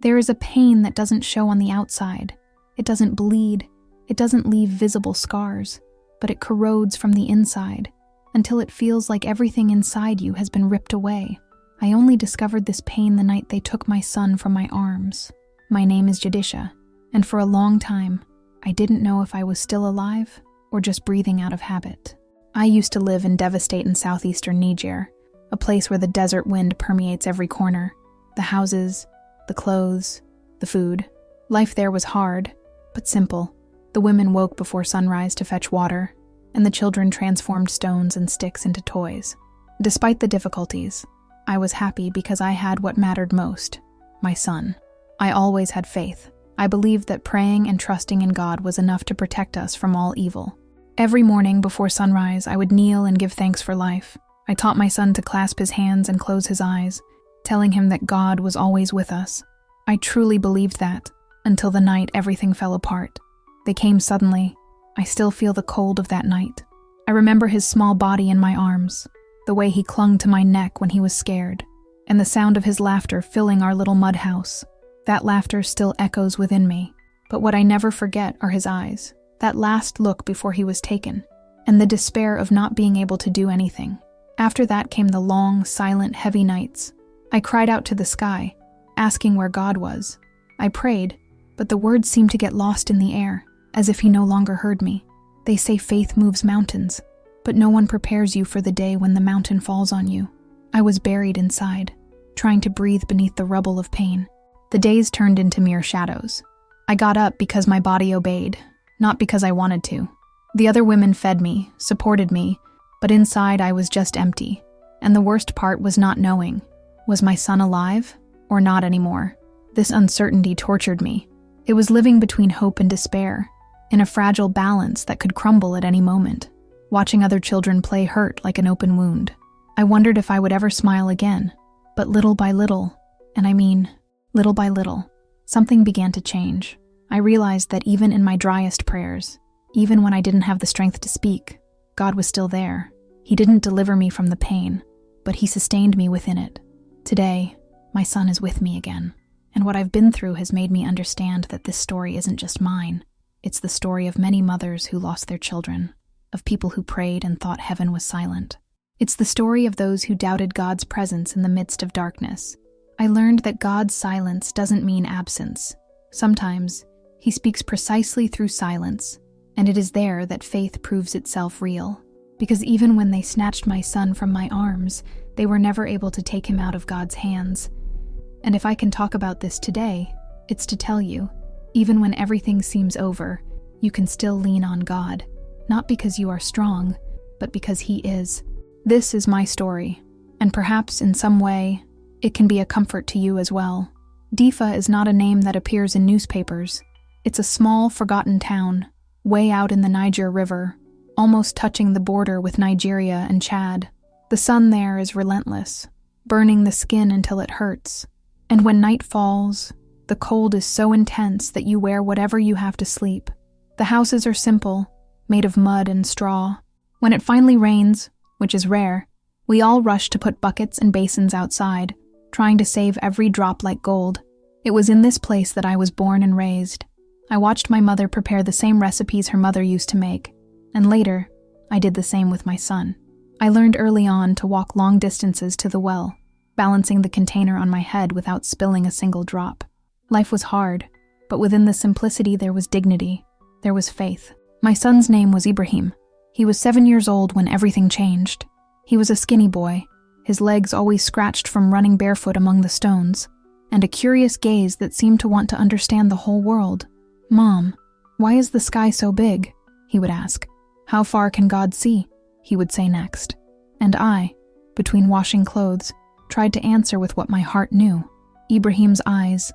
There is a pain that doesn't show on the outside. It doesn't bleed. It doesn't leave visible scars, but it corrodes from the inside until it feels like everything inside you has been ripped away. I only discovered this pain the night they took my son from my arms. My name is Jadisha, and for a long time, I didn't know if I was still alive or just breathing out of habit. I used to live in devastating southeastern Niger, a place where the desert wind permeates every corner. The houses, the clothes, the food. Life there was hard, but simple. The women woke before sunrise to fetch water, and the children transformed stones and sticks into toys. Despite the difficulties, I was happy because I had what mattered most, my son. I always had faith. I believed that praying and trusting in God was enough to protect us from all evil. Every morning before sunrise, I would kneel and give thanks for life. I taught my son to clasp his hands and close his eyes, telling him that God was always with us. I truly believed that, until the night everything fell apart. They came suddenly. I still feel the cold of that night. I remember his small body in my arms, the way he clung to my neck when he was scared, and the sound of his laughter filling our little mud house. That laughter still echoes within me, but what I never forget are his eyes, that last look before he was taken, and the despair of not being able to do anything. After that came the long, silent, heavy nights. I cried out to the sky, asking where God was. I prayed, but the words seemed to get lost in the air, as if he no longer heard me. They say faith moves mountains, but no one prepares you for the day when the mountain falls on you. I was buried inside, trying to breathe beneath the rubble of pain. The days turned into mere shadows. I got up because my body obeyed, not because I wanted to. The other women fed me, supported me, but inside I was just empty. And the worst part was not knowing. Was my son alive or not anymore? This uncertainty tortured me. It was living between hope and despair, in a fragile balance that could crumble at any moment. Watching other children play hurt like an open wound. I wondered if I would ever smile again. But little by little, and I mean little by little, something began to change. I realized that even in my driest prayers, even when I didn't have the strength to speak, God was still there. He didn't deliver me from the pain, but he sustained me within it. Today, my son is with me again, and what I've been through has made me understand that this story isn't just mine. It's the story of many mothers who lost their children, of people who prayed and thought heaven was silent. It's the story of those who doubted God's presence in the midst of darkness. I learned that God's silence doesn't mean absence. Sometimes, he speaks precisely through silence, and it is there that faith proves itself real. Because even when they snatched my son from my arms, they were never able to take him out of God's hands. And if I can talk about this today, it's to tell you, even when everything seems over, you can still lean on God, not because you are strong, but because he is. This is my story, and perhaps in some way, it can be a comfort to you as well. Difa is not a name that appears in newspapers. It's a small, forgotten town, way out in the Niger River, almost touching the border with Nigeria and Chad. The sun there is relentless, burning the skin until it hurts. And when night falls, the cold is so intense that you wear whatever you have to sleep. The houses are simple, made of mud and straw. When it finally rains, which is rare, we all rush to put buckets and basins outside, trying to save every drop like gold. It was in this place that I was born and raised. I watched my mother prepare the same recipes her mother used to make, and later, I did the same with my son. I learned early on to walk long distances to the well, balancing the container on my head without spilling a single drop. Life was hard, but within the simplicity there was dignity. There was faith. My son's name was Ibrahim. He was 7 years old when everything changed. He was a skinny boy, his legs always scratched from running barefoot among the stones, and a curious gaze that seemed to want to understand the whole world. "Mom, why is the sky so big?" he would ask. "How far can God see?" he would say next. And I, between washing clothes, tried to answer with what my heart knew. Ibrahim's eyes,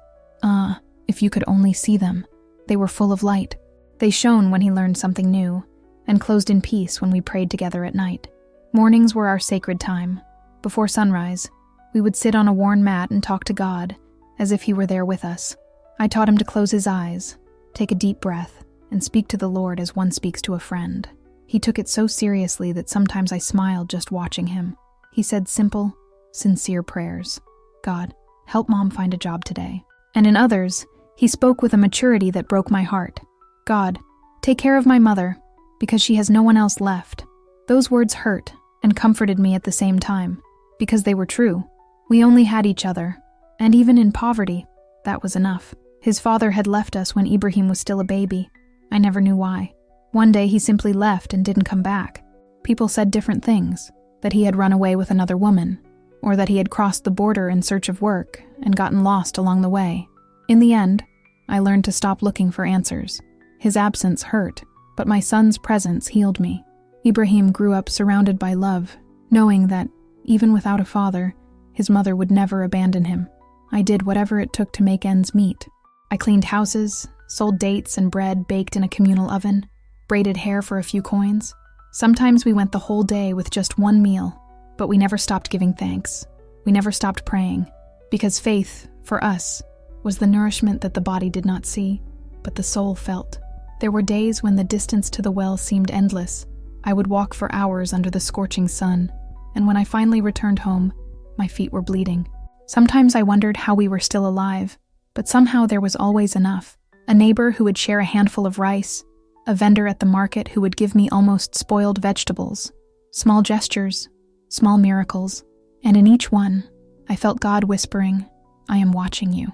if you could only see them. They were full of light. They shone when he learned something new, and closed in peace when we prayed together at night. Mornings were our sacred time. Before sunrise, we would sit on a worn mat and talk to God, as if he were there with us. I taught him to close his eyes, take a deep breath, and speak to the Lord as one speaks to a friend. He took it so seriously that sometimes I smiled just watching him. He said simple, sincere prayers. "God, help Mom find a job today." And in others, he spoke with a maturity that broke my heart. God, take care of my mother, because she has no one else left. Those words hurt and comforted me at the same time, because they were true. We only had each other, and even in poverty, that was enough. His father had left us when Ibrahim was still a baby. I never knew why. One day he simply left and didn't come back. People said different things, that he had run away with another woman, or that he had crossed the border in search of work and gotten lost along the way. In the end, I learned to stop looking for answers. His absence hurt, but my son's presence healed me. Ibrahim grew up surrounded by love, knowing that, even without a father, his mother would never abandon him. I did whatever it took to make ends meet. I cleaned houses, sold dates and bread baked in a communal oven, braided hair for a few coins. Sometimes we went the whole day with just one meal, but we never stopped giving thanks. We never stopped praying, because faith, for us, was the nourishment that the body did not see, but the soul felt. There were days when the distance to the well seemed endless. I would walk for hours under the scorching sun, and when I finally returned home, my feet were bleeding. Sometimes I wondered how we were still alive, but somehow there was always enough. A neighbor who would share a handful of rice, a vendor at the market who would give me almost spoiled vegetables. Small gestures, small miracles, and in each one, I felt God whispering, "I am watching you."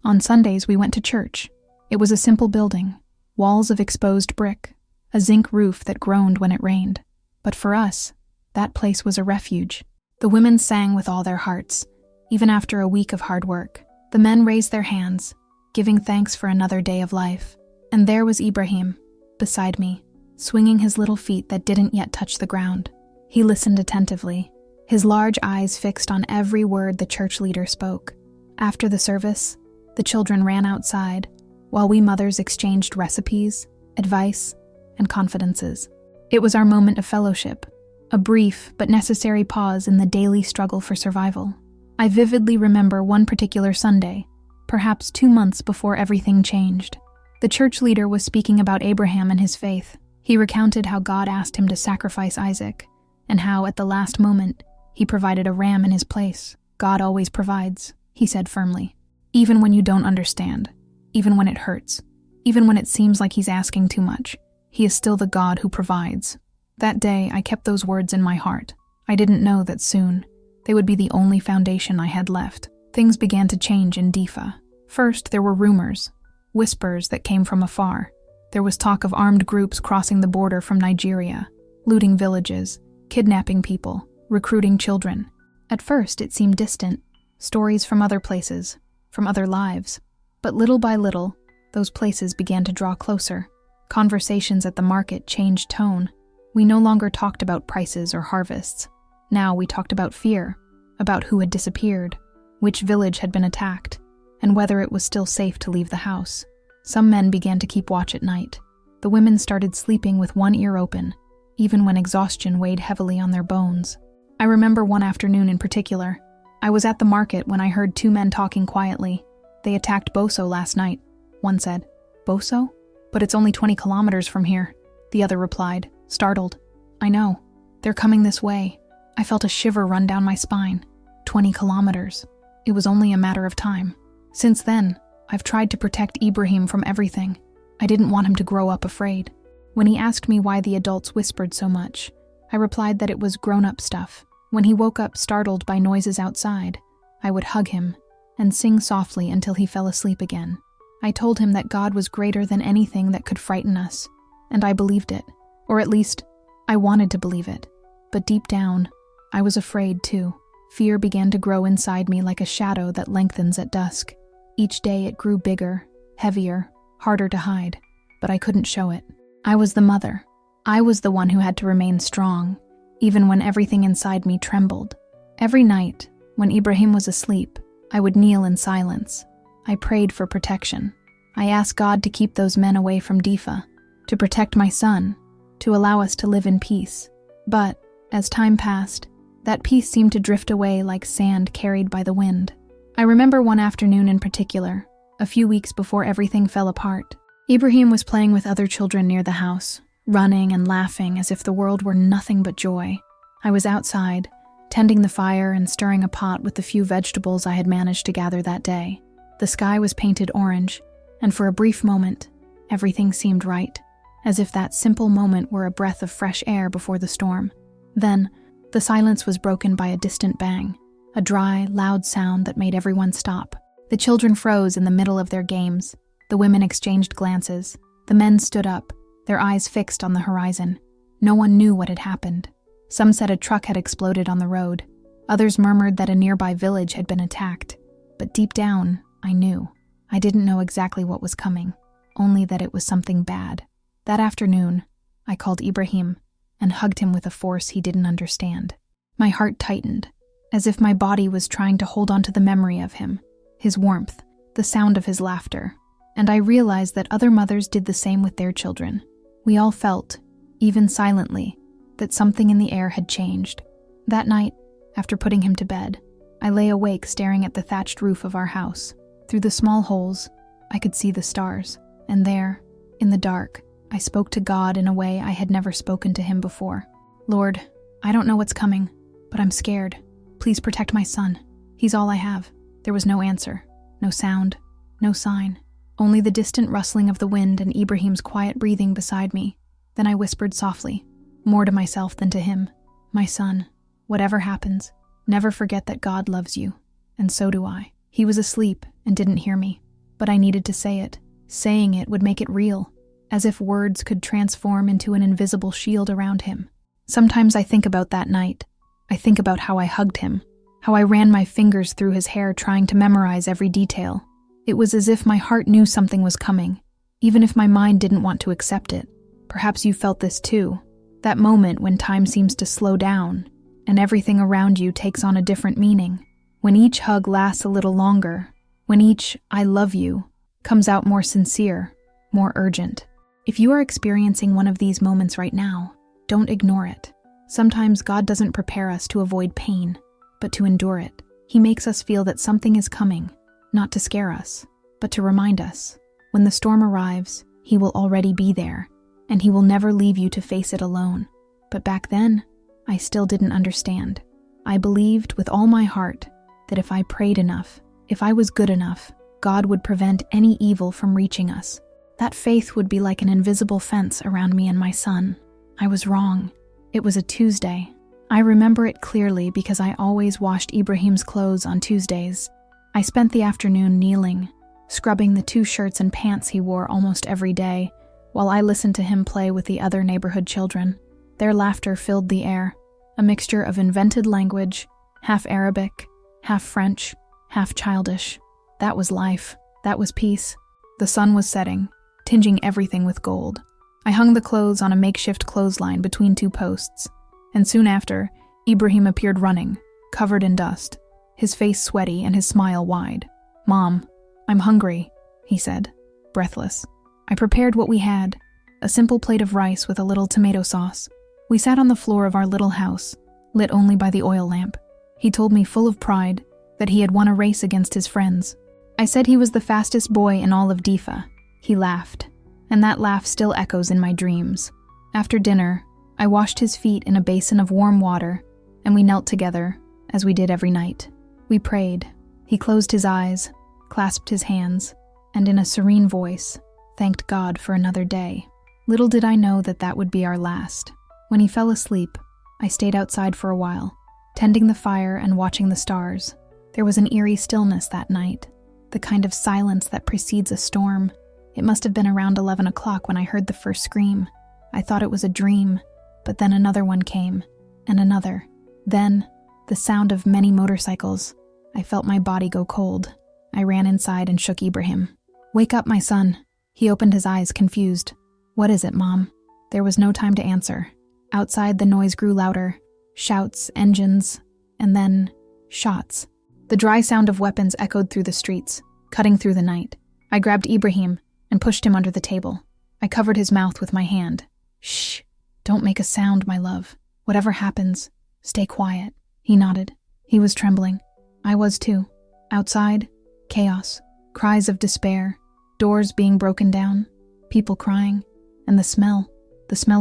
On Sundays, we went to church. It was a simple building, walls of exposed brick, a zinc roof that groaned when it rained. But for us, that place was a refuge. The women sang with all their hearts, even after a week of hard work. The men raised their hands, giving thanks for another day of life. And there was Ibrahim, beside me, swinging his little feet that didn't yet touch the ground. He listened attentively, his large eyes fixed on every word the church leader spoke. After the service, the children ran outside, while we mothers exchanged recipes, advice, and confidences. It was our moment of fellowship, a brief but necessary pause in the daily struggle for survival. I vividly remember one particular Sunday, perhaps 2 months before everything changed. The church leader was speaking about Abraham and his faith. He recounted how God asked him to sacrifice Isaac, and how, at the last moment, he provided a ram in his place. God always provides, he said firmly. Even when you don't understand, even when it hurts, even when it seems like he's asking too much, he is still the God who provides. That day, I kept those words in my heart. I didn't know that soon, they would be the only foundation I had left. Things began to change in Difa. First, there were rumors, whispers that came from afar. There was talk of armed groups crossing the border from Nigeria, looting villages, kidnapping people, recruiting children. At first, it seemed distant, stories from other places, from other lives. But little by little, those places began to draw closer. Conversations at the market changed tone. We no longer talked about prices or harvests. Now we talked about fear, about who had disappeared, which village had been attacked, and whether it was still safe to leave the house. Some men began to keep watch at night. The women started sleeping with one ear open, even when exhaustion weighed heavily on their bones. I remember one afternoon in particular. I was at the market when I heard 2 men talking quietly. "They attacked Boso last night," one said. "Boso? But it's only 20 kilometers from here," the other replied, startled. "I know. They're coming this way." I felt a shiver run down my spine. 20 kilometers. It was only a matter of time. Since then, I've tried to protect Ibrahim from everything. I didn't want him to grow up afraid. When he asked me why the adults whispered so much, I replied that it was grown-up stuff. When he woke up startled by noises outside, I would hug him and sing softly until he fell asleep again. I told him that God was greater than anything that could frighten us, and I believed it. Or at least, I wanted to believe it. But deep down, I was afraid too. Fear began to grow inside me like a shadow that lengthens at dusk. Each day it grew bigger, heavier, harder to hide, but I couldn't show it. I was the mother. I was the one who had to remain strong, even when everything inside me trembled. Every night, when Ibrahim was asleep, I would kneel in silence. I prayed for protection. I asked God to keep those men away from Difa, to protect my son, to allow us to live in peace. But, as time passed, that peace seemed to drift away like sand carried by the wind. I remember one afternoon in particular, a few weeks before everything fell apart. Ibrahim was playing with other children near the house, running and laughing as if the world were nothing but joy. I was outside, tending the fire and stirring a pot with the few vegetables I had managed to gather that day. The sky was painted orange, and for a brief moment, everything seemed right, as if that simple moment were a breath of fresh air before the storm. Then, the silence was broken by a distant bang, a dry, loud sound that made everyone stop. The children froze in the middle of their games. The women exchanged glances. The men stood up, their eyes fixed on the horizon. No one knew what had happened. Some said a truck had exploded on the road. Others murmured that a nearby village had been attacked. But deep down, I knew. I didn't know exactly what was coming, only that it was something bad. That afternoon, I called Ibrahim and hugged him with a force he didn't understand. My heart tightened, as if my body was trying to hold on to the memory of him, his warmth, the sound of his laughter. And I realized that other mothers did the same with their children. We all felt, even silently, that something in the air had changed. That night, after putting him to bed, I lay awake staring at the thatched roof of our house. Through the small holes, I could see the stars, and there, in the dark, I spoke to God in a way I had never spoken to him before. Lord, I don't know what's coming, but I'm scared. Please protect my son. He's all I have. There was no answer, no sound, no sign. Only the distant rustling of the wind and Ibrahim's quiet breathing beside me. Then I whispered softly, more to myself than to him, "My son, whatever happens, never forget that God loves you, and so do I." He was asleep and didn't hear me, but I needed to say it. Saying it would make it real, as if words could transform into an invisible shield around him. Sometimes I think about that night. I think about how I hugged him, how I ran my fingers through his hair trying to memorize every detail. It was as if my heart knew something was coming, even if my mind didn't want to accept it. Perhaps you felt this too, that moment when time seems to slow down, and everything around you takes on a different meaning. When each hug lasts a little longer, when each "I love you" comes out more sincere, more urgent. If you are experiencing one of these moments right now, don't ignore it. Sometimes God doesn't prepare us to avoid pain, but to endure it. He makes us feel that something is coming, not to scare us, but to remind us. When the storm arrives, He will already be there, and He will never leave you to face it alone. But back then, I still didn't understand. I believed with all my heart that if I prayed enough, if I was good enough, God would prevent any evil from reaching us. That faith would be like an invisible fence around me and my son. I was wrong. It was a Tuesday. I remember it clearly because I always washed Ibrahim's clothes on Tuesdays. I spent the afternoon kneeling, scrubbing the 2 shirts and pants he wore almost every day, while I listened to him play with the other neighborhood children. Their laughter filled the air, a mixture of invented language, half Arabic, half French, half childish. That was life. That was peace. The sun was setting, tinging everything with gold. I hung the clothes on a makeshift clothesline between 2 posts, and soon after, Ibrahim appeared running, covered in dust, his face sweaty and his smile wide. "Mom, I'm hungry," he said, breathless. I prepared what we had, a simple plate of rice with a little tomato sauce. We sat on the floor of our little house, lit only by the oil lamp. He told me full of pride that he had won a race against his friends. I said he was the fastest boy in all of Difa. He laughed, and that laugh still echoes in my dreams. After dinner, I washed his feet in a basin of warm water, and we knelt together, as we did every night. We prayed. He closed his eyes, clasped his hands, and in a serene voice, thanked God for another day. Little did I know that that would be our last. When he fell asleep, I stayed outside for a while, tending the fire and watching the stars. There was an eerie stillness that night, the kind of silence that precedes a storm. It must have been around 11 o'clock when I heard the first scream. I thought it was a dream, but then another one came, and another. Then, the sound of many motorcycles. I felt my body go cold. I ran inside and shook Ibrahim. "Wake up, my son." He opened his eyes, confused. "What is it, Mom?" There was no time to answer. Outside, the noise grew louder. Shouts, engines, and then shots. The dry sound of weapons echoed through the streets, cutting through the night. I grabbed Ibrahim and pushed him under the table. I covered his mouth with my hand. "Shh, don't make a sound, my love. Whatever happens, stay quiet." He nodded. He was trembling. I was too. Outside, chaos, cries of despair, doors being broken down, people crying, and the smell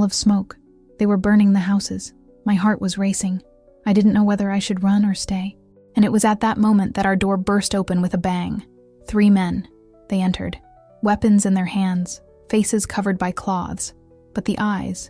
of smoke. They were burning the houses. My heart was racing. I didn't know whether I should run or stay. And it was at that moment that our door burst open with a bang. 3 men. They entered, weapons in their hands, faces covered by cloths. But the eyes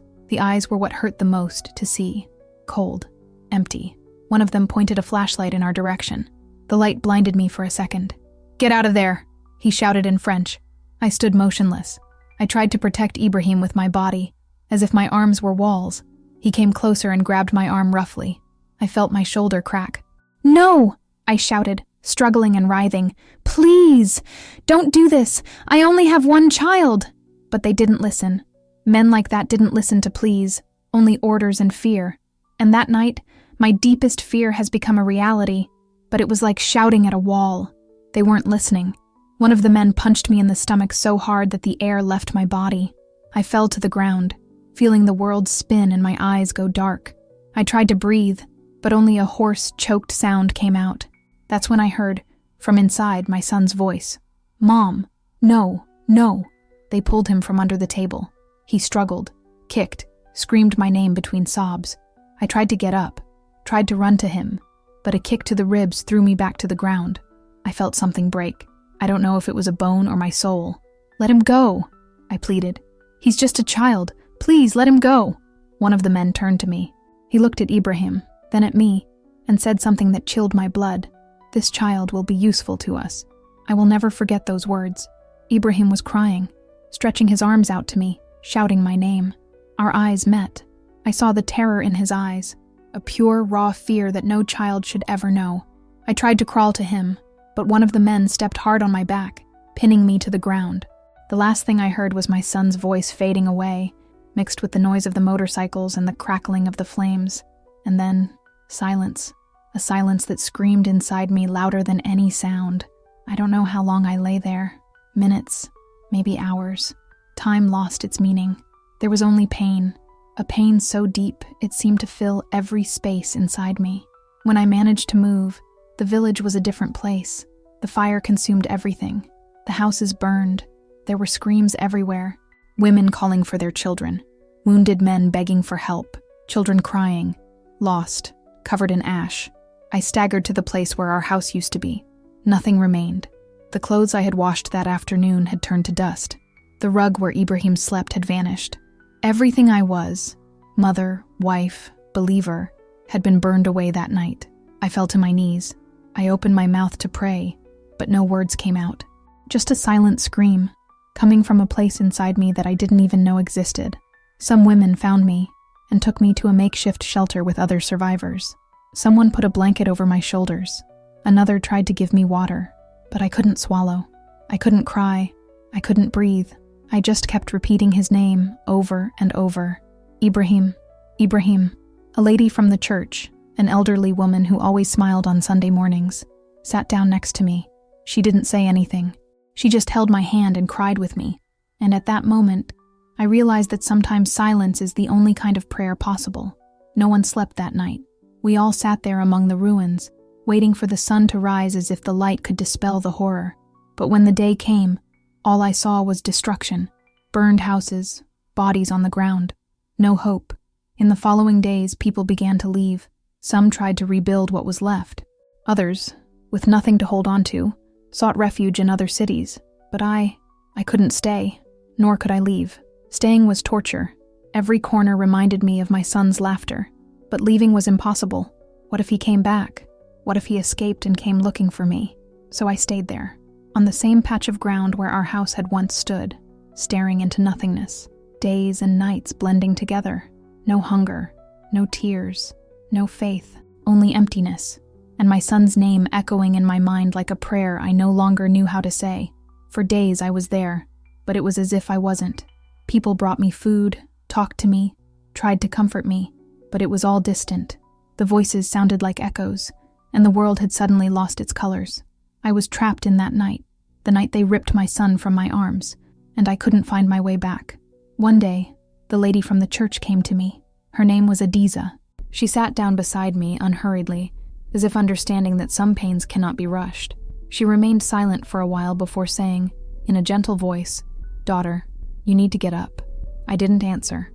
were what hurt the most to see. Cold, empty. One of them pointed a flashlight in our direction. The light blinded me for a second. "Get out of there," he shouted in French. I stood motionless. I tried to protect Ibrahim with my body, as if my arms were walls. He came closer and grabbed my arm roughly. I felt my shoulder crack. "No!" I shouted, struggling and writhing. "Please! Don't do this! I only have 1 child!" But they didn't listen. Men like that didn't listen to pleas, only orders and fear. And that night, my deepest fear has become a reality, but it was like shouting at a wall. They weren't listening. One of the men punched me in the stomach so hard that the air left my body. I fell to the ground, feeling the world spin and my eyes go dark. I tried to breathe, but only a hoarse, choked sound came out. That's when I heard, from inside, my son's voice. "Mom, no, no." They pulled him from under the table. He struggled, kicked, screamed my name between sobs. I tried to get up, tried to run to him, but a kick to the ribs threw me back to the ground. I felt something break. I don't know if it was a bone or my soul. "Let him go," I pleaded. "He's just a child. Please, let him go." One of the men turned to me. He looked at Ibrahim, then at me, and said something that chilled my blood. "This child will be useful to us." I will never forget those words. Ibrahim was crying, stretching his arms out to me, shouting my name. Our eyes met. I saw the terror in his eyes, a pure, raw fear that no child should ever know. I tried to crawl to him, but one of the men stepped hard on my back, pinning me to the ground. The last thing I heard was my son's voice fading away, mixed with the noise of the motorcycles and the crackling of the flames. And then, silence. A silence that screamed inside me louder than any sound. I don't know how long I lay there. Minutes, maybe hours. Time lost its meaning. There was only pain. A pain so deep it seemed to fill every space inside me. When I managed to move, the village was a different place. The fire consumed everything. The houses burned. There were screams everywhere. Women calling for their children. Wounded men begging for help. Children crying. Lost. Covered in ash. I staggered to the place where our house used to be. Nothing remained. The clothes I had washed that afternoon had turned to dust. The rug where Ibrahim slept had vanished. Everything I was, mother, wife, believer, had been burned away that night. I fell to my knees. I opened my mouth to pray, but no words came out. Just a silent scream, coming from a place inside me that I didn't even know existed. Some women found me and took me to a makeshift shelter with other survivors. Someone put a blanket over my shoulders. Another tried to give me water, but I couldn't swallow. I couldn't cry. I couldn't breathe. I just kept repeating his name over and over. Ibrahim, Ibrahim. A lady from the church, an elderly woman who always smiled on Sunday mornings, sat down next to me. She didn't say anything. She just held my hand and cried with me. And at that moment, I realized that sometimes silence is the only kind of prayer possible. No one slept that night. We all sat there among the ruins, waiting for the sun to rise as if the light could dispel the horror. But when the day came, all I saw was destruction, burned houses, bodies on the ground. No hope. In the following days, people began to leave. Some tried to rebuild what was left. Others, with nothing to hold on to, sought refuge in other cities. But I couldn't stay, nor could I leave. Staying was torture. Every corner reminded me of my son's laughter. But leaving was impossible. What if he came back? What if he escaped and came looking for me? So I stayed there, on the same patch of ground where our house had once stood, staring into nothingness. Days and nights blending together. No hunger, no tears, no faith, only emptiness. And my son's name echoing in my mind like a prayer I no longer knew how to say. For days I was there, but it was as if I wasn't. People brought me food, talked to me, tried to comfort me, but it was all distant. The voices sounded like echoes, and the world had suddenly lost its colors. I was trapped in that night, the night they ripped my son from my arms, and I couldn't find my way back. One day, the lady from the church came to me. Her name was Adiza. She sat down beside me unhurriedly, as if understanding that some pains cannot be rushed. She remained silent for a while before saying, in a gentle voice, "Daughter, you need to get up." I didn't answer.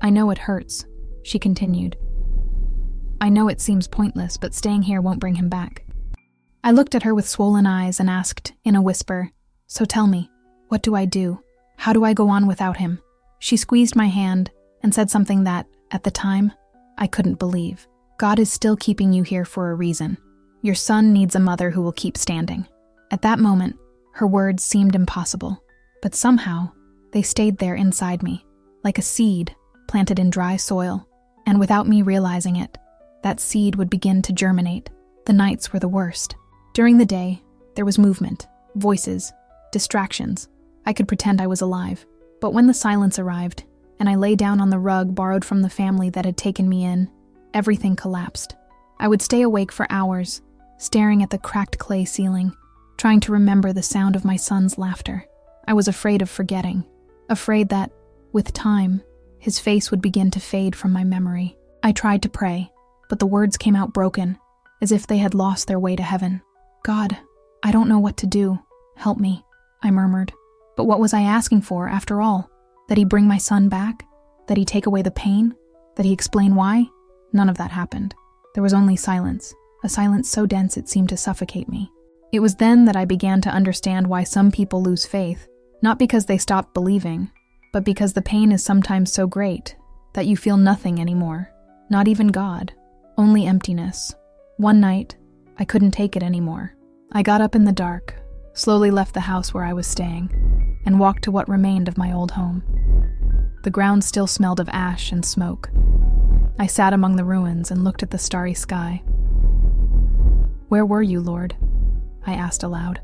"I know it hurts," she continued. "I know it seems pointless, but staying here won't bring him back." I looked at her with swollen eyes and asked, in a whisper, "So tell me, what do I do? How do I go on without him?" She squeezed my hand and said something that, at the time, I couldn't believe. "God is still keeping you here for a reason. Your son needs a mother who will keep standing." At that moment, her words seemed impossible, but somehow, they stayed there inside me, like a seed planted in dry soil, and without me realizing it, that seed would begin to germinate. The nights were the worst. During the day, there was movement, voices, distractions. I could pretend I was alive. But when the silence arrived, and I lay down on the rug borrowed from the family that had taken me in, everything collapsed. I would stay awake for hours, staring at the cracked clay ceiling, trying to remember the sound of my son's laughter. I was afraid of forgetting, afraid that, with time, his face would begin to fade from my memory. I tried to pray, but the words came out broken, as if they had lost their way to heaven. "God, I don't know what to do. Help me," I murmured. But what was I asking for, after all? That he bring my son back? That he take away the pain? That he explain why? None of that happened. There was only silence, a silence so dense it seemed to suffocate me. It was then that I began to understand why some people lose faith, not because they stop believing, but because the pain is sometimes so great that you feel nothing anymore, not even God, only emptiness. One night, I couldn't take it anymore. I got up in the dark, slowly left the house where I was staying, and walked to what remained of my old home. The ground still smelled of ash and smoke. I sat among the ruins and looked at the starry sky. "Where were you, Lord?" I asked aloud.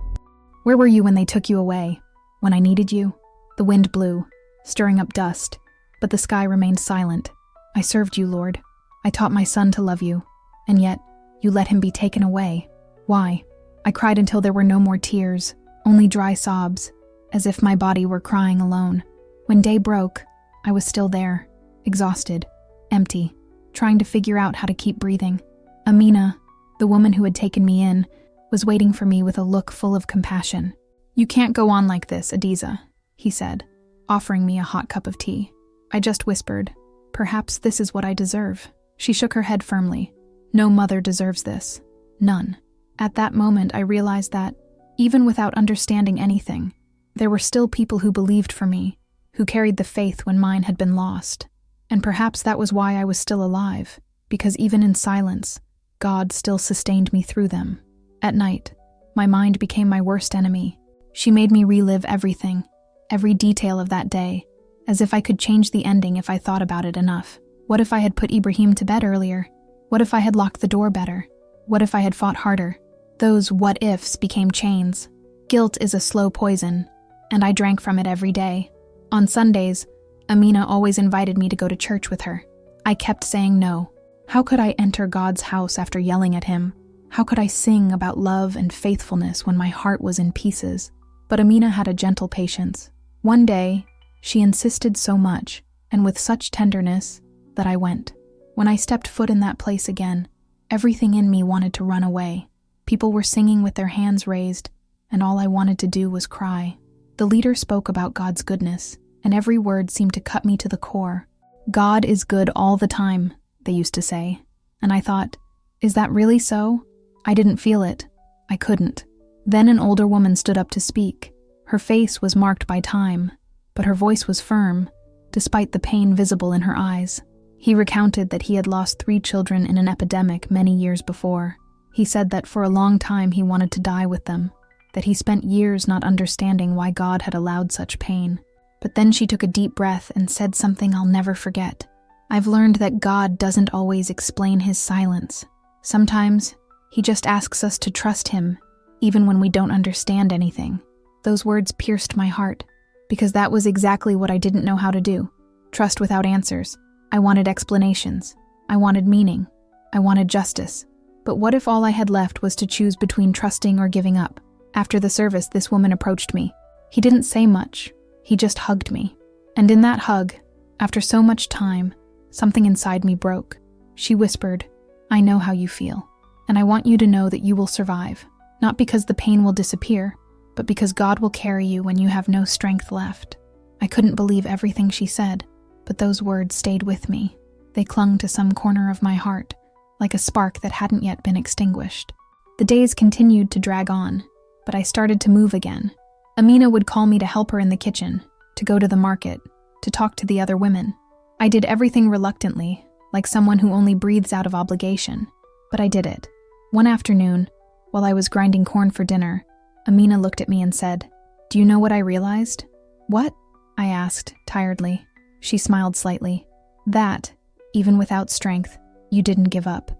"Where were you when they took you away? When I needed you?" The wind blew, stirring up dust, but the sky remained silent. "I served you, Lord. I taught my son to love you, and yet you let him be taken away. Why?" I cried until there were no more tears, only dry sobs, as if my body were crying alone. When day broke, I was still there, exhausted, empty, trying to figure out how to keep breathing. Amina, the woman who had taken me in, was waiting for me with a look full of compassion. "You can't go on like this, Adiza," he said, offering me a hot cup of tea. I just whispered, "Perhaps this is what I deserve." She shook her head firmly. "No mother deserves this. None." At that moment, I realized that, even without understanding anything, there were still people who believed for me, who carried the faith when mine had been lost. And perhaps that was why I was still alive, because even in silence, God still sustained me through them. At night, my mind became my worst enemy. She made me relive everything, every detail of that day, as if I could change the ending if I thought about it enough. What if I had put Ibrahim to bed earlier? What if I had locked the door better? What if I had fought harder? Those what-ifs became chains. Guilt is a slow poison, and I drank from it every day. On Sundays, Amina always invited me to go to church with her. I kept saying no. How could I enter God's house after yelling at him? How could I sing about love and faithfulness when my heart was in pieces? But Amina had a gentle patience. One day, she insisted so much, and with such tenderness, that I went. When I stepped foot in that place again, everything in me wanted to run away. People were singing with their hands raised, and all I wanted to do was cry. The leader spoke about God's goodness, and every word seemed to cut me to the core. "God is good all the time," they used to say. And I thought, is that really so? I didn't feel it. I couldn't. Then an older woman stood up to speak. Her face was marked by time, but her voice was firm, despite the pain visible in her eyes. He recounted that he had lost 3 children in an epidemic many years before. He said that for a long time he wanted to die with them, that he spent years not understanding why God had allowed such pain. But then she took a deep breath and said something I'll never forget. "I've learned that God doesn't always explain his silence. Sometimes, he just asks us to trust him, even when we don't understand anything." Those words pierced my heart, because that was exactly what I didn't know how to do. Trust without answers. I wanted explanations. I wanted meaning. I wanted justice. But what if all I had left was to choose between trusting or giving up? After the service, this woman approached me. He didn't say much. He just hugged me. And in that hug, after so much time, something inside me broke. She whispered, "I know how you feel, and I want you to know that you will survive, not because the pain will disappear, but because God will carry you when you have no strength left." I couldn't believe everything she said, but those words stayed with me. They clung to some corner of my heart, like a spark that hadn't yet been extinguished. The days continued to drag on, but I started to move again. Amina would call me to help her in the kitchen, to go to the market, to talk to the other women. I did everything reluctantly, like someone who only breathes out of obligation, but I did it. One afternoon, while I was grinding corn for dinner, Amina looked at me and said, "Do you know what I realized?" "What?" I asked, tiredly. She smiled slightly. "That, even without strength, you didn't give up."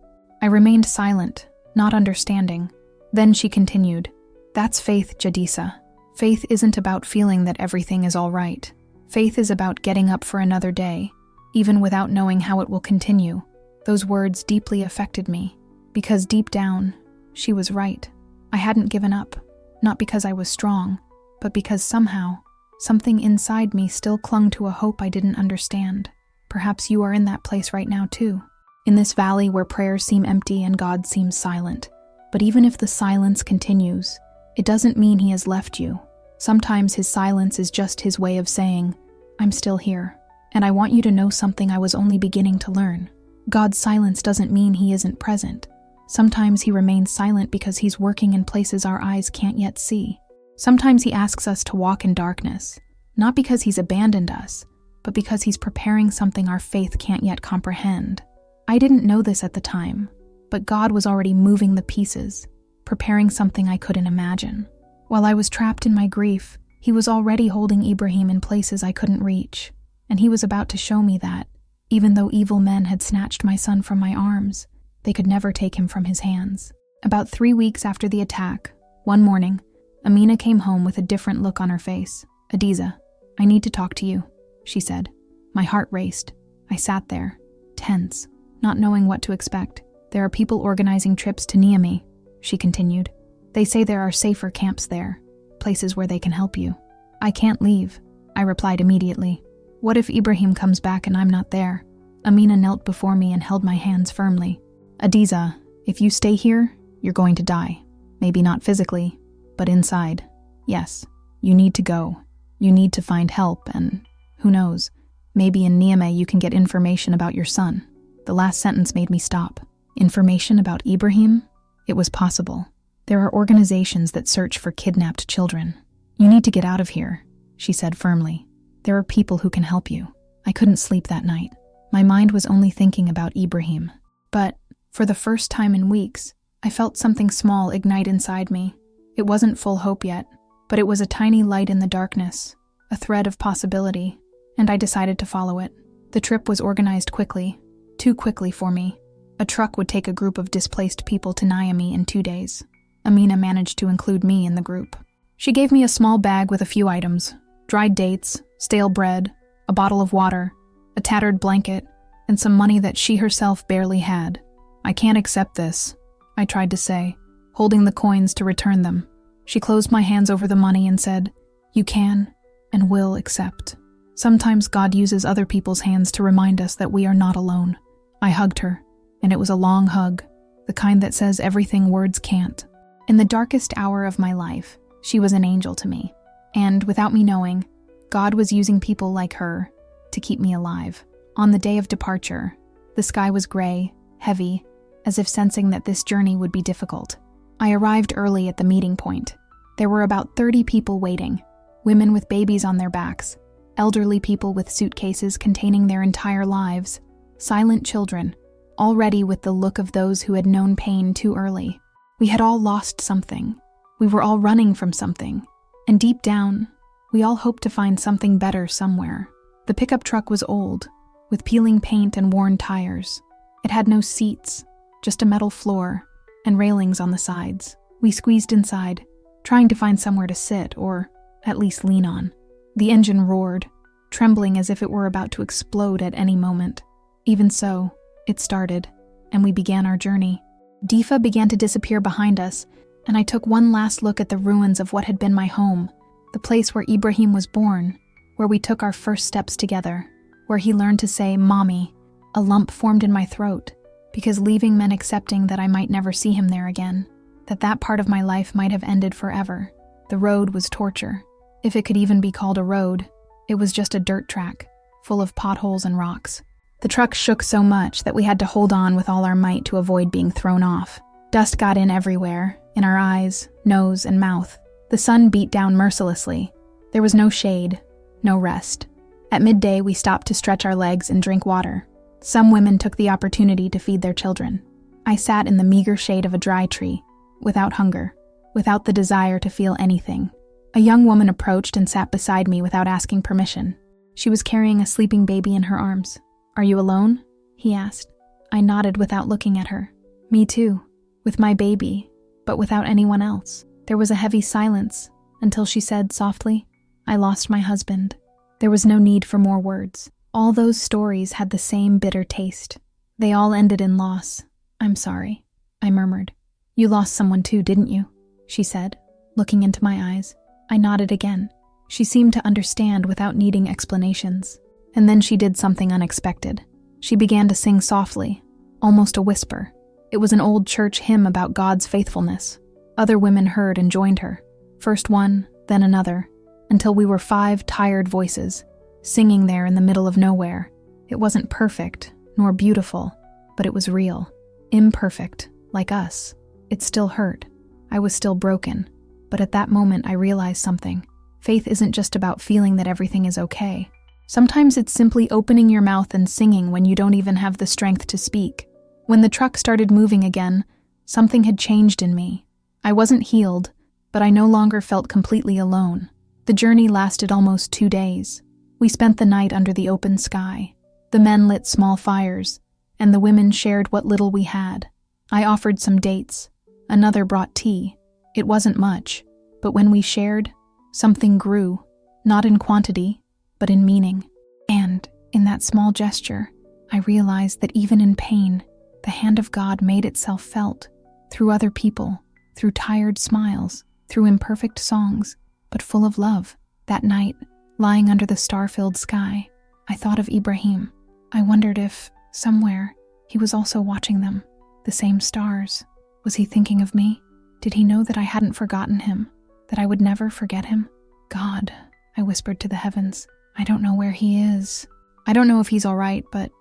I remained silent, not understanding. Then she continued, "That's faith, Jadisa. Faith isn't about feeling that everything is all right. Faith is about getting up for another day, even without knowing how it will continue." Those words deeply affected me, because deep down, she was right. I hadn't given up, not because I was strong, but because somehow, something inside me still clung to a hope I didn't understand. Perhaps you are in that place right now too, in this valley where prayers seem empty and God seems silent. But even if the silence continues, it doesn't mean he has left you. Sometimes his silence is just his way of saying, "I'm still here, and I want you to know something I was only beginning to learn." God's silence doesn't mean he isn't present. Sometimes he remains silent because he's working in places our eyes can't yet see. Sometimes he asks us to walk in darkness, not because he's abandoned us, but because he's preparing something our faith can't yet comprehend. I didn't know this at the time, but God was already moving the pieces, preparing something I couldn't imagine. While I was trapped in my grief, he was already holding Ibrahim in places I couldn't reach, and he was about to show me that, even though evil men had snatched my son from my arms, they could never take him from his hands. About 3 weeks after the attack, one morning, Amina came home with a different look on her face. "Adiza, I need to talk to you," she said. My heart raced. I sat there, tense, not knowing what to expect. "There are people organizing trips to Niamey," she continued. "They say there are safer camps there, places where they can help you." "I can't leave," I replied immediately. "What if Ibrahim comes back and I'm not there?" Amina knelt before me and held my hands firmly. "Adiza, if you stay here, you're going to die. Maybe not physically, but inside. Yes, you need to go. You need to find help, and who knows, maybe in Niamey you can get information about your son." The last sentence made me stop. Information about Ibrahim? It was possible. There are organizations that search for kidnapped children. "You need to get out of here," she said firmly. "There are people who can help you." I couldn't sleep that night. My mind was only thinking about Ibrahim. But, for the first time in weeks, I felt something small ignite inside me. It wasn't full hope yet, but it was a tiny light in the darkness, a thread of possibility, and I decided to follow it. The trip was organized quickly, too quickly for me. A truck would take a group of displaced people to Niamey in 2 days. Amina managed to include me in the group. She gave me a small bag with a few items: dried dates, stale bread, a bottle of water, a tattered blanket, and some money that she herself barely had. "I can't accept this," I tried to say, holding the coins to return them. She closed my hands over the money and said, "You can and will accept. Sometimes God uses other people's hands to remind us that we are not alone." I hugged her, and it was a long hug, the kind that says everything words can't. In the darkest hour of my life, she was an angel to me, and without me knowing, God was using people like her to keep me alive. On the day of departure, the sky was gray, heavy, as if sensing that this journey would be difficult. I arrived early at the meeting point. There were about 30 people waiting, women with babies on their backs, elderly people with suitcases containing their entire lives, silent children, all ready with the look of those who had known pain too early. We had all lost something. We were all running from something. And deep down, we all hoped to find something better somewhere. The pickup truck was old, with peeling paint and worn tires. It had no seats, just a metal floor and railings on the sides. We squeezed inside, trying to find somewhere to sit or at least lean on. The engine roared, trembling as if it were about to explode at any moment. Even so, it started, and we began our journey. Difa began to disappear behind us, and I took one last look at the ruins of what had been my home, the place where Ibrahim was born, where we took our first steps together, where he learned to say, "Mommy." A lump formed in my throat, because leaving meant accepting that I might never see him there again, that part of my life might have ended forever. The road was torture. If it could even be called a road, it was just a dirt track, full of potholes and rocks. The truck shook so much that we had to hold on with all our might to avoid being thrown off. Dust got in everywhere, in our eyes, nose, and mouth. The sun beat down mercilessly. There was no shade, no rest. At midday, we stopped to stretch our legs and drink water. Some women took the opportunity to feed their children. I sat in the meager shade of a dry tree, without hunger, without the desire to feel anything. A young woman approached and sat beside me without asking permission. She was carrying a sleeping baby in her arms. "Are you alone?" he asked. I nodded without looking at her. "Me too, with my baby, but without anyone else." There was a heavy silence until she said softly, "I lost my husband." There was no need for more words. All those stories had the same bitter taste. They all ended in loss. "I'm sorry," I murmured. "You lost someone too, didn't you?" she said, looking into my eyes. I nodded again. She seemed to understand without needing explanations. And then she did something unexpected. She began to sing softly, almost a whisper. It was an old church hymn about God's faithfulness. Other women heard and joined her. First one, then another, until we were 5 tired voices, singing there in the middle of nowhere. It wasn't perfect, nor beautiful, but it was real. Imperfect, like us. It still hurt. I was still broken. But at that moment, I realized something. Faith isn't just about feeling that everything is okay. Sometimes it's simply opening your mouth and singing when you don't even have the strength to speak. When the truck started moving again, something had changed in me. I wasn't healed, but I no longer felt completely alone. The journey lasted almost 2 days. We spent the night under the open sky. The men lit small fires, and the women shared what little we had. I offered some dates. Another brought tea. It wasn't much, but when we shared, something grew, not in quantity, but in meaning. And, in that small gesture, I realized that even in pain, the hand of God made itself felt, through other people, through tired smiles, through imperfect songs, but full of love. That night, lying under the star-filled sky, I thought of Ibrahim. I wondered if, somewhere, he was also watching them, the same stars. Was he thinking of me? Did he know that I hadn't forgotten him, that I would never forget him? "God," I whispered to the heavens, "I don't know where he is. I don't know if he's all right, but,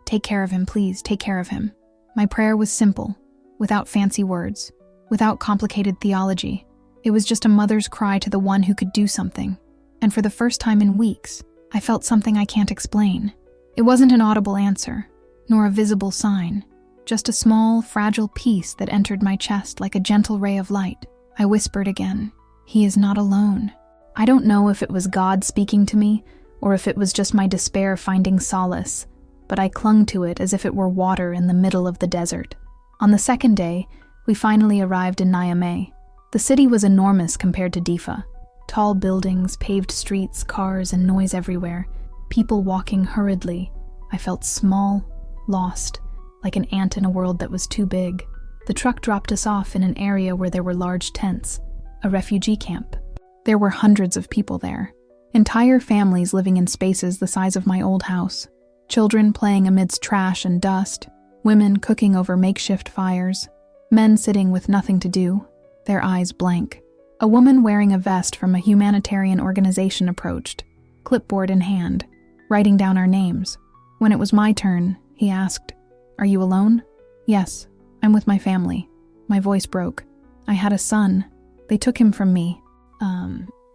take care of him, please, take care of him." My prayer was simple, without fancy words, without complicated theology. It was just a mother's cry to the one who could do something. And for the first time in weeks, I felt something I can't explain. It wasn't an audible answer, nor a visible sign, just a small, fragile peace that entered my chest like a gentle ray of light. I whispered again, "He is not alone." I don't know if it was God speaking to me, or if it was just my despair finding solace, but I clung to it as if it were water in the middle of the desert. On the second day, we finally arrived in Niamey. The city was enormous compared to Difa. Tall buildings, paved streets, cars, and noise everywhere. People walking hurriedly. I felt small, lost, like an ant in a world that was too big. The truck dropped us off in an area where there were large tents, a refugee camp. There were hundreds of people there, entire families living in spaces the size of my old house, children playing amidst trash and dust, women cooking over makeshift fires, men sitting with nothing to do, their eyes blank. A woman wearing a vest from a humanitarian organization approached, clipboard in hand, writing down our names. When it was my turn, he asked, "Are you alone?" "Yes, I'm with my family." My voice broke. "I had a son. They took him from me."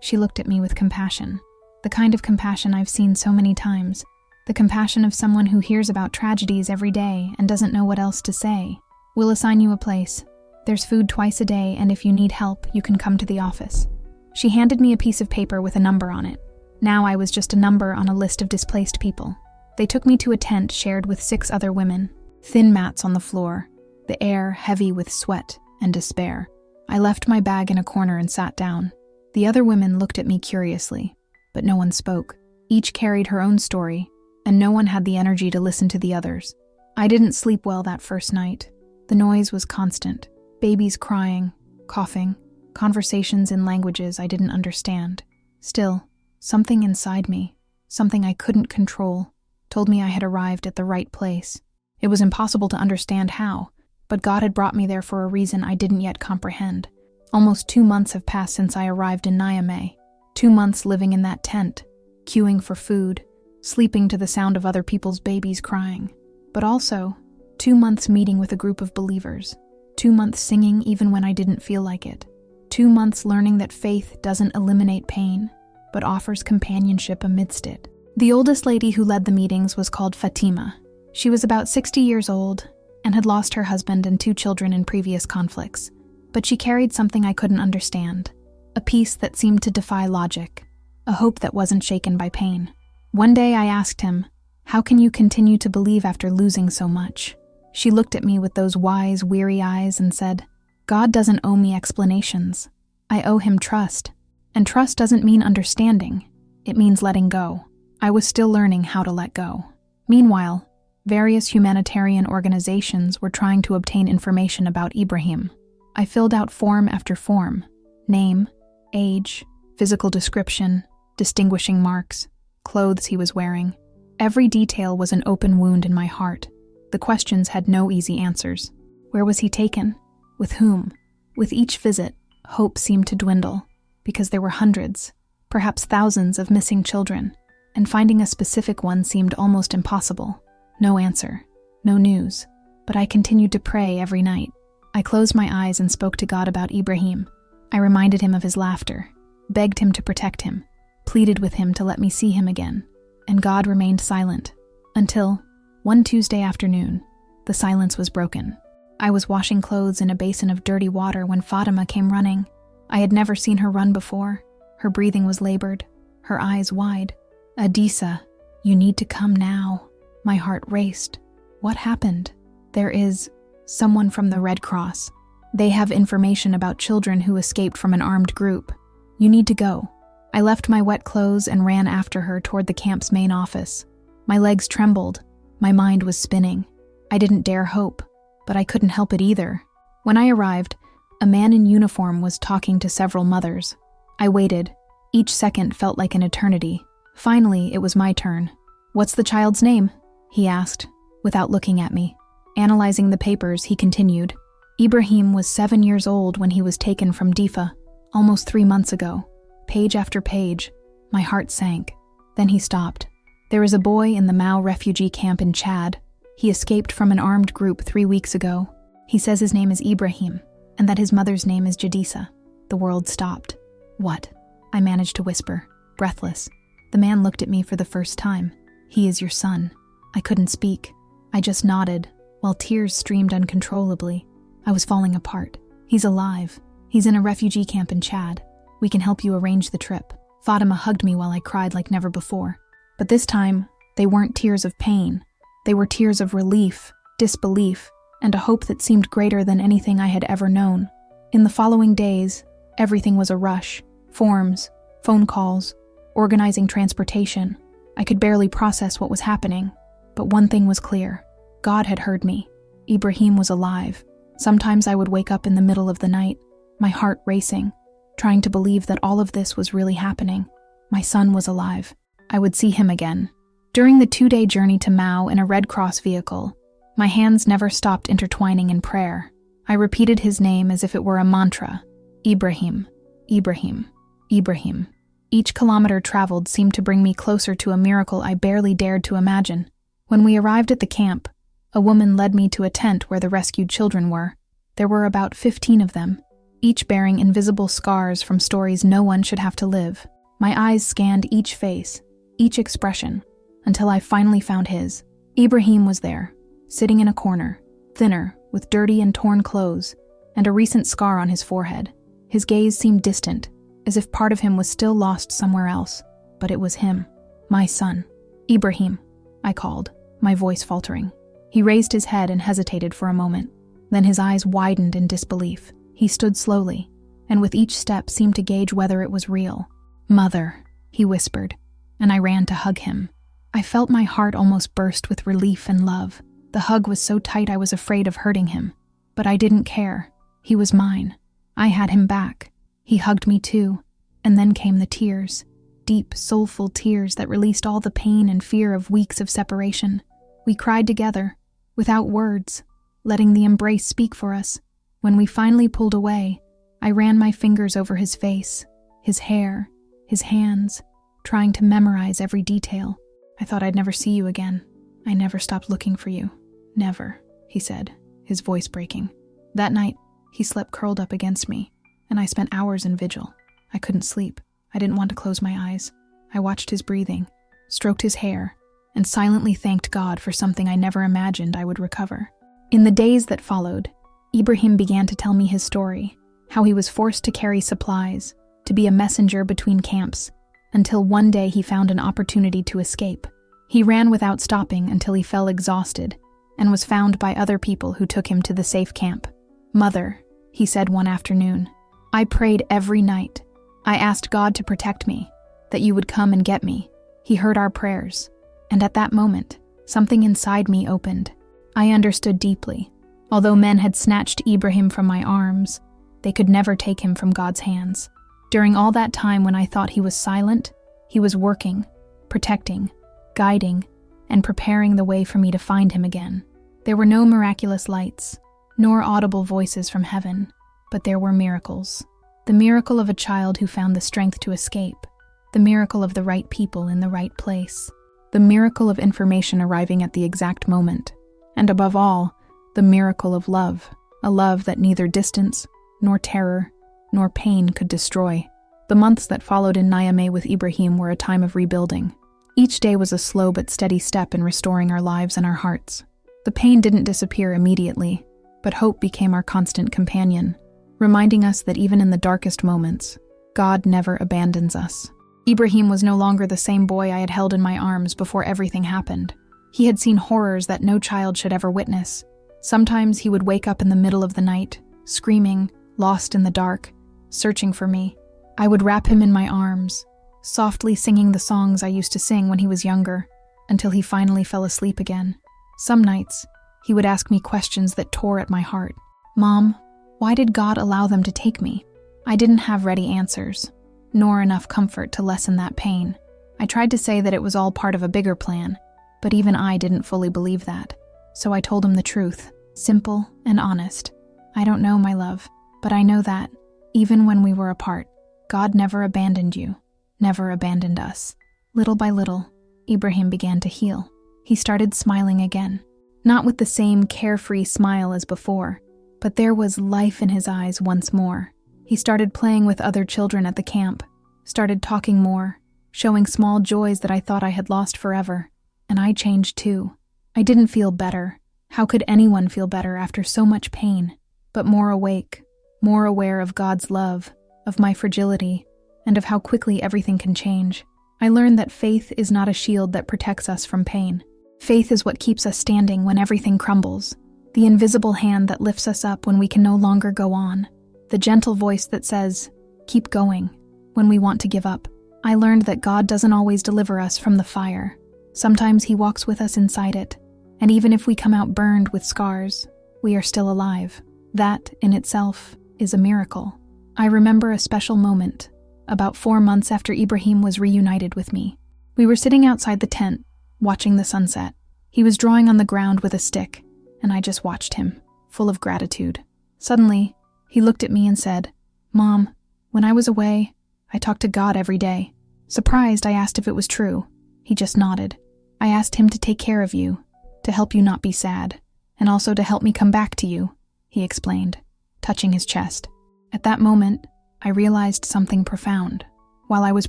She looked at me with compassion. The kind of compassion I've seen so many times. The compassion of someone who hears about tragedies every day and doesn't know what else to say. "We'll assign you a place. There's food twice a day, and if you need help, you can come to the office." She handed me a piece of paper with a number on it. Now I was just a number on a list of displaced people. They took me to a tent shared with 6 other women. Thin mats on the floor, the air heavy with sweat and despair. I left my bag in a corner and sat down. The other women looked at me curiously, but no one spoke. Each carried her own story, and no one had the energy to listen to the others. I didn't sleep well that first night. The noise was constant. Babies crying, coughing, conversations in languages I didn't understand. Still, something inside me, something I couldn't control, told me I had arrived at the right place. It was impossible to understand how, but God had brought me there for a reason I didn't yet comprehend. Almost 2 months have passed since I arrived in Niamey. 2 months living in that tent, queuing for food, sleeping to the sound of other people's babies crying. But also, 2 months meeting with a group of believers. 2 months singing even when I didn't feel like it. 2 months learning that faith doesn't eliminate pain, but offers companionship amidst it. The oldest lady who led the meetings was called Fatima. She was about 60 years old and had lost her husband and 2 children in previous conflicts, but she carried something I couldn't understand, a peace that seemed to defy logic, a hope that wasn't shaken by pain. One day I asked him, "How can you continue to believe after losing so much?" She looked at me with those wise, weary eyes and said, "God doesn't owe me explanations. I owe him trust. And trust doesn't mean understanding. It means letting go." I was still learning how to let go. Meanwhile, various humanitarian organizations were trying to obtain information about Ibrahim. I filled out form after form: name, age, physical description, distinguishing marks, clothes he was wearing. Every detail was an open wound in my heart. The questions had no easy answers. Where was he taken? With whom? With each visit, hope seemed to dwindle, because there were hundreds, perhaps thousands of missing children, and finding a specific one seemed almost impossible. No answer, no news, but I continued to pray every night. I closed my eyes and spoke to God about Ibrahim. I reminded him of his laughter, begged him to protect him, pleaded with him to let me see him again, and God remained silent, until, one Tuesday afternoon, the silence was broken. I was washing clothes in a basin of dirty water when Fatima came running. I had never seen her run before. Her breathing was labored, her eyes wide. "Adisa, you need to come now." My heart raced. What happened? "There is someone from the Red Cross. They have information about children who escaped from an armed group. You need to go." I left my wet clothes and ran after her toward the camp's main office. My legs trembled. My mind was spinning. I didn't dare hope, but I couldn't help it either. When I arrived, a man in uniform was talking to several mothers. I waited. Each second felt like an eternity. Finally, it was my turn. "What's the child's name?" he asked, without looking at me. Analyzing the papers, he continued. "Ibrahim was 7 years old when he was taken from Difa, almost 3 months ago." Page after page, my heart sank. Then he stopped. "There is a boy in the Mao refugee camp in Chad. He escaped from an armed group 3 weeks ago. He says his name is Ibrahim, and that his mother's name is Jadisa." The world stopped. "What?" I managed to whisper, breathless. The man looked at me for the first time. "He is your son." I couldn't speak. I just nodded, while tears streamed uncontrollably. I was falling apart. "He's alive. He's in a refugee camp in Chad. We can help you arrange the trip." Fatima hugged me while I cried like never before. But this time, they weren't tears of pain. They were tears of relief, disbelief, and a hope that seemed greater than anything I had ever known. In the following days, everything was a rush. Forms, phone calls, organizing transportation. I could barely process what was happening. But one thing was clear. God had heard me. Ibrahim was alive. Sometimes I would wake up in the middle of the night, my heart racing, trying to believe that all of this was really happening. My son was alive. I would see him again. During the 2-day journey to Mao in a Red Cross vehicle, my hands never stopped intertwining in prayer. I repeated his name as if it were a mantra. Ibrahim, Ibrahim, Ibrahim. Each kilometer traveled seemed to bring me closer to a miracle I barely dared to imagine. When we arrived at the camp, a woman led me to a tent where the rescued children were. There were about 15 of them, each bearing invisible scars from stories no one should have to live. My eyes scanned each face, each expression, until I finally found his. Ibrahim was there, sitting in a corner, thinner, with dirty and torn clothes, and a recent scar on his forehead. His gaze seemed distant, as if part of him was still lost somewhere else. But it was him, my son. "Ibrahim," I called, my voice faltering. He raised his head and hesitated for a moment. Then his eyes widened in disbelief. He stood slowly, and with each step seemed to gauge whether it was real. "Mother," he whispered, and I ran to hug him. I felt my heart almost burst with relief and love. The hug was so tight I was afraid of hurting him. But I didn't care. He was mine. I had him back. He hugged me too, and then came the tears. Deep, soulful tears that released all the pain and fear of weeks of separation. We cried together, without words, letting the embrace speak for us. When we finally pulled away, I ran my fingers over his face, his hair, his hands, trying to memorize every detail. "I thought I'd never see you again. I never stopped looking for you. Never," he said, his voice breaking. That night, he slept curled up against me, and I spent hours in vigil. I couldn't sleep. I didn't want to close my eyes. I watched his breathing, stroked his hair, and silently thanked God for something I never imagined I would recover. In the days that followed, Ibrahim began to tell me his story, how he was forced to carry supplies, to be a messenger between camps, until one day he found an opportunity to escape. He ran without stopping until he fell exhausted and was found by other people who took him to the safe camp. "Mother," he said one afternoon, "I prayed every night. I asked God to protect me, that you would come and get me. He heard our prayers. And at that moment, something inside me opened. I understood deeply. Although men had snatched Ibrahim from my arms, they could never take him from God's hands. During all that time when I thought he was silent, he was working, protecting, guiding, and preparing the way for me to find him again. There were no miraculous lights, nor audible voices from heaven, but there were miracles. The miracle of a child who found the strength to escape, the miracle of the right people in the right place, the miracle of information arriving at the exact moment, and above all, the miracle of love, a love that neither distance, nor terror, nor pain could destroy. The months that followed in Niamey with Ibrahim were a time of rebuilding. Each day was a slow but steady step in restoring our lives and our hearts. The pain didn't disappear immediately, but hope became our constant companion, reminding us that even in the darkest moments, God never abandons us. Ibrahim was no longer the same boy I had held in my arms before everything happened. He had seen horrors that no child should ever witness. Sometimes he would wake up in the middle of the night, screaming, lost in the dark, searching for me. I would wrap him in my arms, softly singing the songs I used to sing when he was younger, until he finally fell asleep again. Some nights, he would ask me questions that tore at my heart. "Mom, why did God allow them to take me?" I didn't have ready answers, nor enough comfort to lessen that pain. I tried to say that it was all part of a bigger plan, but even I didn't fully believe that. So I told him the truth, simple and honest. "I don't know, my love, but I know that, even when we were apart, God never abandoned you, never abandoned us." Little by little, Ibrahim began to heal. He started smiling again, not with the same carefree smile as before, but there was life in his eyes once more. He started playing with other children at the camp, started talking more, showing small joys that I thought I had lost forever, and I changed too. I didn't feel better. How could anyone feel better after so much pain? But more awake, more aware of God's love, of my fragility, and of how quickly everything can change. I learned that faith is not a shield that protects us from pain. Faith is what keeps us standing when everything crumbles, the invisible hand that lifts us up when we can no longer go on, the gentle voice that says, "Keep going," when we want to give up. I learned that God doesn't always deliver us from the fire. Sometimes He walks with us inside it, and even if we come out burned with scars, we are still alive. That, in itself, is a miracle. I remember a special moment, about 4 months after Ibrahim was reunited with me. We were sitting outside the tent, watching the sunset. He was drawing on the ground with a stick, and I just watched him, full of gratitude. Suddenly, he looked at me and said, "Mom, when I was away, I talked to God every day." Surprised, I asked if it was true. He just nodded. I asked him to take care of you, to help you not be sad, and also to help me come back to you, he explained, touching his chest. At that moment, I realized something profound. While I was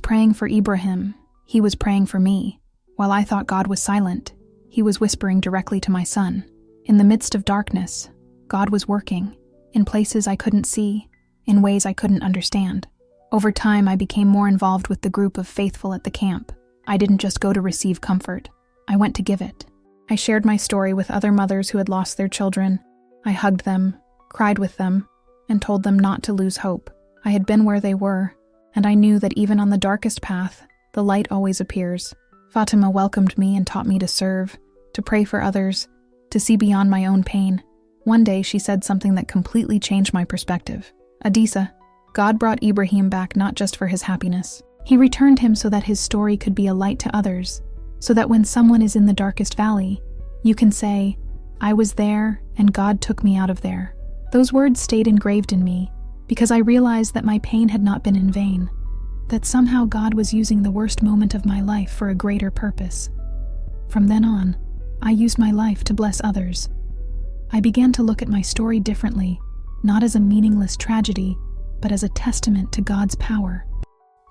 praying for Ibrahim, he was praying for me. While I thought God was silent, he was whispering directly to my son. In the midst of darkness, God was working, in places I couldn't see, in ways I couldn't understand. Over time, I became more involved with the group of faithful at the camp. I didn't just go to receive comfort, I went to give it. I shared my story with other mothers who had lost their children. I hugged them, cried with them, and told them not to lose hope. I had been where they were, and I knew that even on the darkest path, the light always appears. Fatima welcomed me and taught me to serve, to pray for others, to see beyond my own pain. One day she said something that completely changed my perspective. "Adisa, God brought Ibrahim back not just for his happiness. He returned him so that his story could be a light to others, so that when someone is in the darkest valley, you can say, 'I was there and God took me out of there.'" Those words stayed engraved in me because I realized that my pain had not been in vain, that somehow God was using the worst moment of my life for a greater purpose. From then on, I used my life to bless others. I began to look at my story differently, not as a meaningless tragedy, but as a testament to God's power.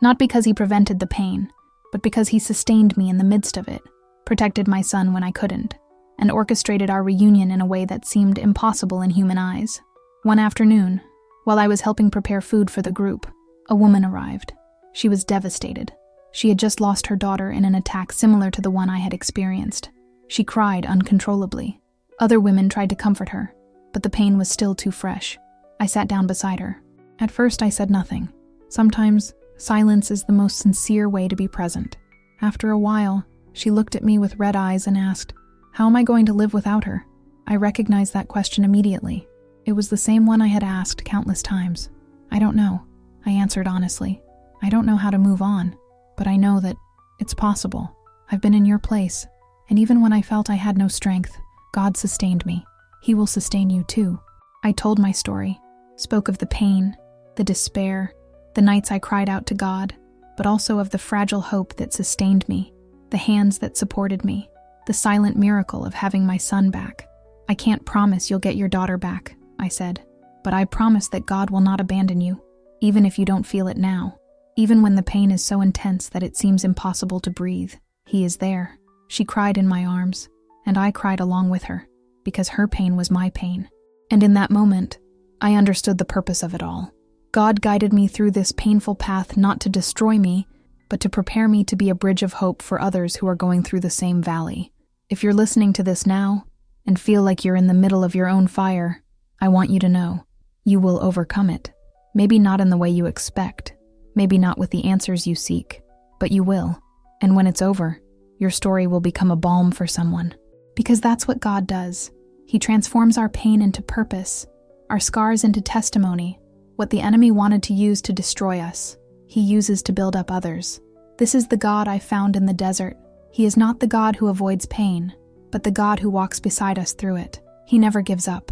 Not because he prevented the pain, but because he sustained me in the midst of it, protected my son when I couldn't, and orchestrated our reunion in a way that seemed impossible in human eyes. One afternoon, while I was helping prepare food for the group, a woman arrived. She was devastated. She had just lost her daughter in an attack similar to the one I had experienced. She cried uncontrollably. Other women tried to comfort her, but the pain was still too fresh. I sat down beside her. At first I said nothing. Sometimes silence is the most sincere way to be present. After a while, she looked at me with red eyes and asked, "How am I going to live without her?" I recognized that question immediately. It was the same one I had asked countless times. "I don't know," I answered honestly. "I don't know how to move on, but I know that it's possible. I've been in your place, and even when I felt I had no strength, God sustained me. He will sustain you too." I told my story, spoke of the pain, the despair, the nights I cried out to God, but also of the fragile hope that sustained me, the hands that supported me, the silent miracle of having my son back. "I can't promise you'll get your daughter back," I said, "but I promise that God will not abandon you, even if you don't feel it now. Even when the pain is so intense that it seems impossible to breathe, He is there." She cried in my arms, and I cried along with her, because her pain was my pain. And in that moment, I understood the purpose of it all. God guided me through this painful path not to destroy me, but to prepare me to be a bridge of hope for others who are going through the same valley. If you're listening to this now, and feel like you're in the middle of your own fire, I want you to know, you will overcome it. Maybe not in the way you expect, maybe not with the answers you seek, but you will. And when it's over, your story will become a balm for someone. Because that's what God does. He transforms our pain into purpose, our scars into testimony. What the enemy wanted to use to destroy us, He uses to build up others. This is the God I found in the desert. He is not the God who avoids pain, but the God who walks beside us through it. He never gives up,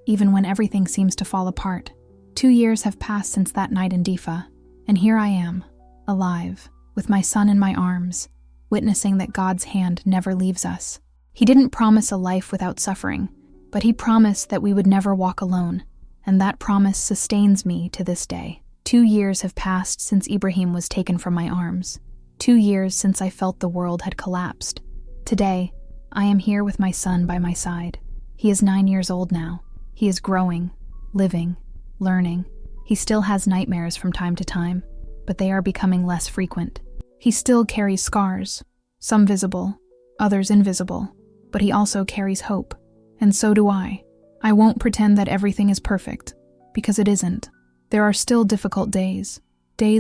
even when everything seems to fall apart. 2 years have passed since that night in Difa, and here I am, alive, with my son in my arms, witnessing that God's hand never leaves us. He didn't promise a life without suffering, but He promised that we would never walk alone, and that promise sustains me to this day. 2 years have passed since Ibrahim was taken from my arms. 2 years since I felt the world had collapsed. Today, I am here with my son by my side. He is 9 years old now. He is growing, living, learning. He still has nightmares from time to time, but they are becoming less frequent. He still carries scars, some visible, others invisible, but he also carries hope, and so do I. I won't pretend that everything is perfect, because it isn't. There are still difficult days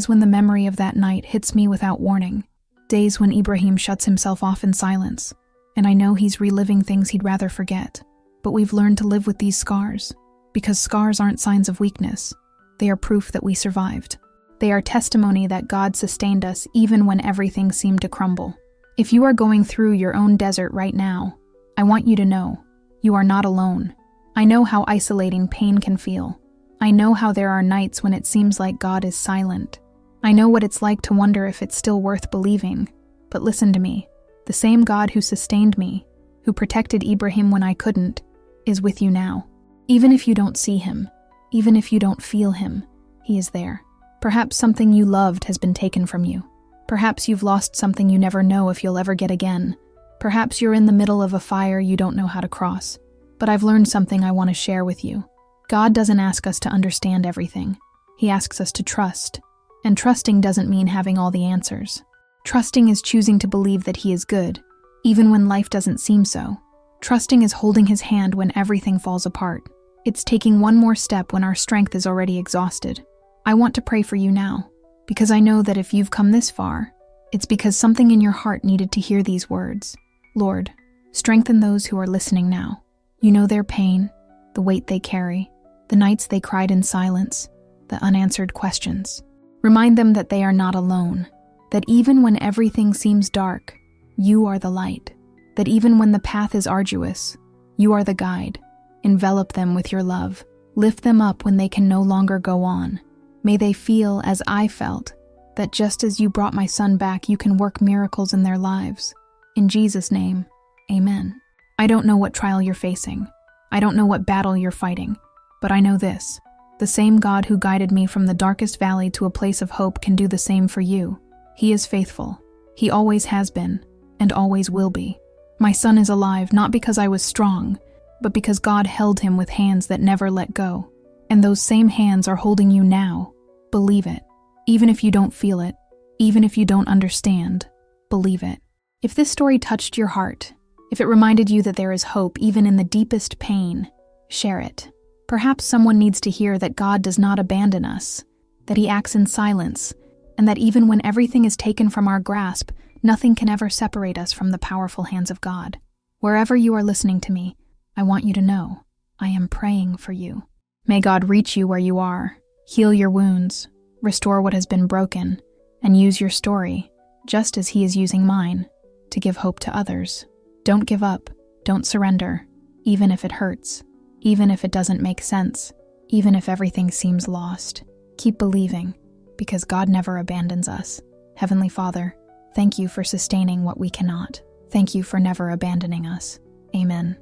when the memory of that night hits me without warning, days when Ibrahim shuts himself off in silence, and I know he's reliving things he'd rather forget. But we've learned to live with these scars, because scars aren't signs of weakness. They are proof that we survived. They are testimony that God sustained us even when everything seemed to crumble. If you are going through your own desert right now, I want you to know, you are not alone. I know how isolating pain can feel. I know how there are nights when it seems like God is silent. I know what it's like to wonder if it's still worth believing. But listen to me. The same God who sustained me, who protected Ibrahim when I couldn't, is with you now. Even if you don't see Him, even if you don't feel Him, He is there. Perhaps something you loved has been taken from you. Perhaps you've lost something you never know if you'll ever get again. Perhaps you're in the middle of a fire you don't know how to cross. But I've learned something I want to share with you. God doesn't ask us to understand everything. He asks us to trust. And trusting doesn't mean having all the answers. Trusting is choosing to believe that He is good, even when life doesn't seem so. Trusting is holding His hand when everything falls apart. It's taking one more step when our strength is already exhausted. I want to pray for you now, because I know that if you've come this far, it's because something in your heart needed to hear these words. Lord, strengthen those who are listening now. You know their pain, the weight they carry, the nights they cried in silence, the unanswered questions. Remind them that they are not alone, that even when everything seems dark, you are the light, that even when the path is arduous, you are the guide. Envelop them with your love. Lift them up when they can no longer go on. May they feel, as I felt, that just as you brought my son back, you can work miracles in their lives. In Jesus' name, amen. I don't know what trial you're facing. I don't know what battle you're fighting, but I know this. The same God who guided me from the darkest valley to a place of hope can do the same for you. He is faithful. He always has been, and always will be. My son is alive not because I was strong, but because God held him with hands that never let go. And those same hands are holding you now. Believe it. Even if you don't feel it, even if you don't understand, believe it. If this story touched your heart, if it reminded you that there is hope even in the deepest pain, share it. Perhaps someone needs to hear that God does not abandon us, that He acts in silence, and that even when everything is taken from our grasp, nothing can ever separate us from the powerful hands of God. Wherever you are listening to me, I want you to know, I am praying for you. May God reach you where you are, heal your wounds, restore what has been broken, and use your story, just as He is using mine, to give hope to others. Don't give up, don't surrender, even if it hurts, even if it doesn't make sense, even if everything seems lost. Keep believing, because God never abandons us. Heavenly Father, thank you for sustaining what we cannot. Thank you for never abandoning us. Amen.